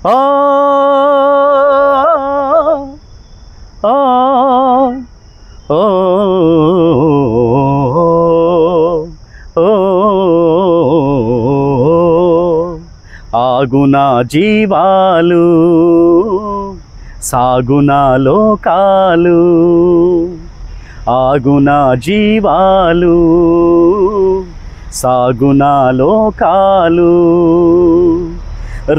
ఆ ఆ ఓ ఆగునా జీవాలు సాగునా లోకాలు, ఆగునా జీవాలు సాగునా లోకాలు.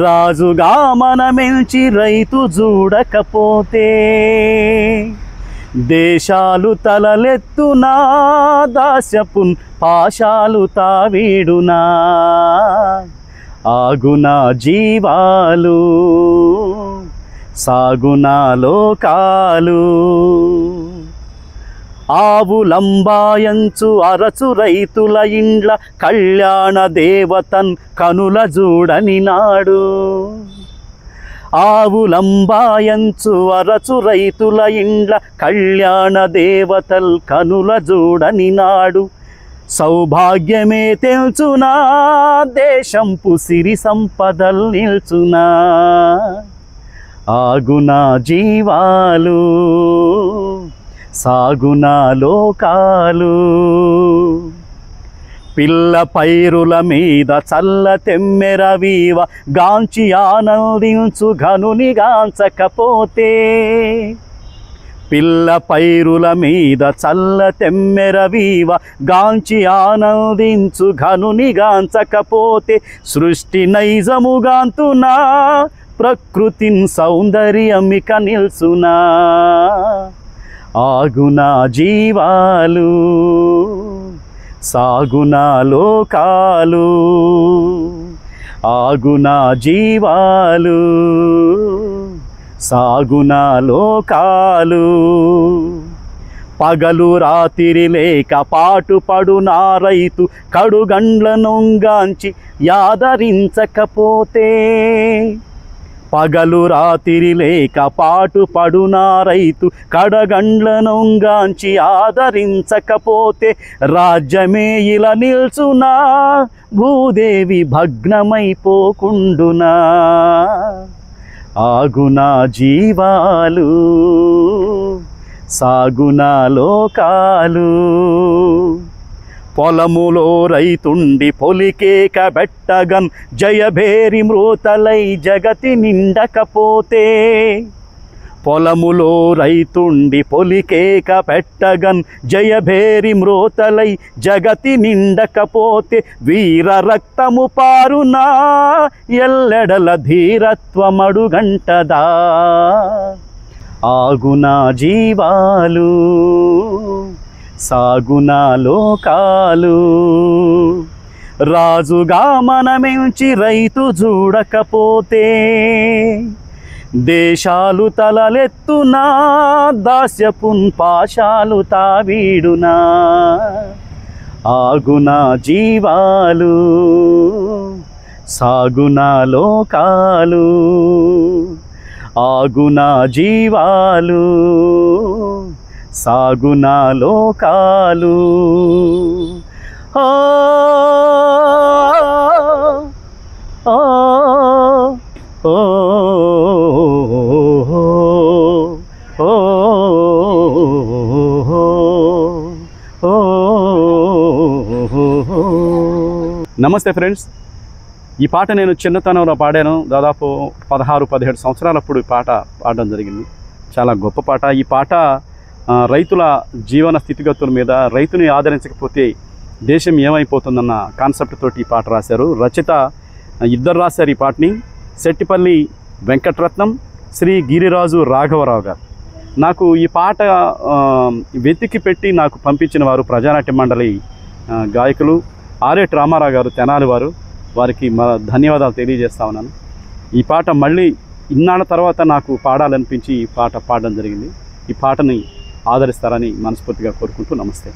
రాజుగా మనమెంచి రైతు చూడకపోతే దేశాలు తలలెత్తునా, దాస్యపున్ పాశాలు తావీడునా. ఆగునా జీవాలు సాగునా లోకాలు, ఆవులంబాయంచు అరచు రైతుల ఇండ్ల కళ్యాణ దేవతన్ కనుల చూడని నాడు. ఆవులంబాయంచు అరచు రైతుల ఇండ్ల కళ్యాణ దేవతల్ కనుల చూడని నాడు. సౌభాగ్యమే తెలుచునా, దేశంపు సిరి సంపదల్ నిల్చునా. ఆగునా జీవాలు సాగునా లోకాలు, పిల్ల పైరుల మీద చల్ల తెమ్మెరవీవ గాంచి ఆనందించు ఘనుని గాంచకపోతే. పిల్ల పైరుల మీద చల్ల తెమ్మెరవీవ గాంచి ఆనందించు ఘనుని గాంచకపోతే. సృష్టి నైజముగాంతునా, ప్రకృతిన్ సౌందర్యమిక నిల్సునా. ఆగునా జీవాలు సాగునా లోకాలు, ఆగునా జీవాలు సాగునా లోకాలు. పగలు రాత్రి లేక పాటుపడునా రైతు కడుగండ్ల నొంగాంచి యాదరించకపోతే. పగలు రాత్రి లేక పాటుపడునా రైతు కడగండ్ల నొంగాంచి ఆదరించకపోతే. రాజ్యమే ఇలా నిల్చునా, భూదేవి భగ్నమైపోకుండునా. ఆగునా జీవాలు సాగునా లోకాలు, పొలములో రైతుండి పొలికేక బెట్టగన్ జయభేరి మృతలై జగతి నిండకపోతే. పొలములో రైతుండి పొలికేక పెట్టగన్ జయభేరి మృతలై జగతి నిండకపోతే. వీర రక్తము పారునా, ఎల్లెడల ధీరత్వమడుగంటదా. ఆగునా జీవాలు సాగునా లోకాలు, రాజుగా మనమెంచి రైతు చూడకపోతే దేశాలు తలలెత్తునా, దాస్యపున్ పాశాలు తావీడునా. ఆగునా జీవాలు సాగునా లోకాలు, ఆగునా జీవాలు సాగునా లోకాలు. ఆ ఆ ఓ నమస్తే ఫ్రెండ్స్, ఈ పాట నేను చిన్నతనంలో పాడాను. దాదాపు 16-17 సంవత్సరాలప్పుడు ఈ పాట పాడడం జరిగింది. చాలా గొప్ప పాట. ఈ పాట రైతుల జీవన స్థితిగతుల మీద, రైతుని ఆదరించకపోతే దేశం ఏమైపోతుందన్న కాన్సెప్ట్ తోటి ఈ పాట రాశారు. రచయిత ఇద్దరు రాశారు ఈ పాటని, సెట్టిపల్లి వెంకటరత్నం, శ్రీ గిరిరాజు రాఘవరావు గారు. నాకు ఈ పాట వెతికి పెట్టి నాకు పంపించిన వారు ప్రజానాట్య మండలి గాయకులు ఆర్ఎట్ రామారావు గారు, తెనాలి వారు. వారికి ధన్యవాదాలు తెలియజేస్తా ఉన్నాను. ఈ పాట మళ్ళీ ఇన్నాళ్ళ తర్వాత నాకు పాడాలనిపించి ఈ పాట పాడడం జరిగింది. ఈ పాటని ఆదరిస్తారని మనస్ఫూర్తిగా కోరుకుంటూ నమస్తే.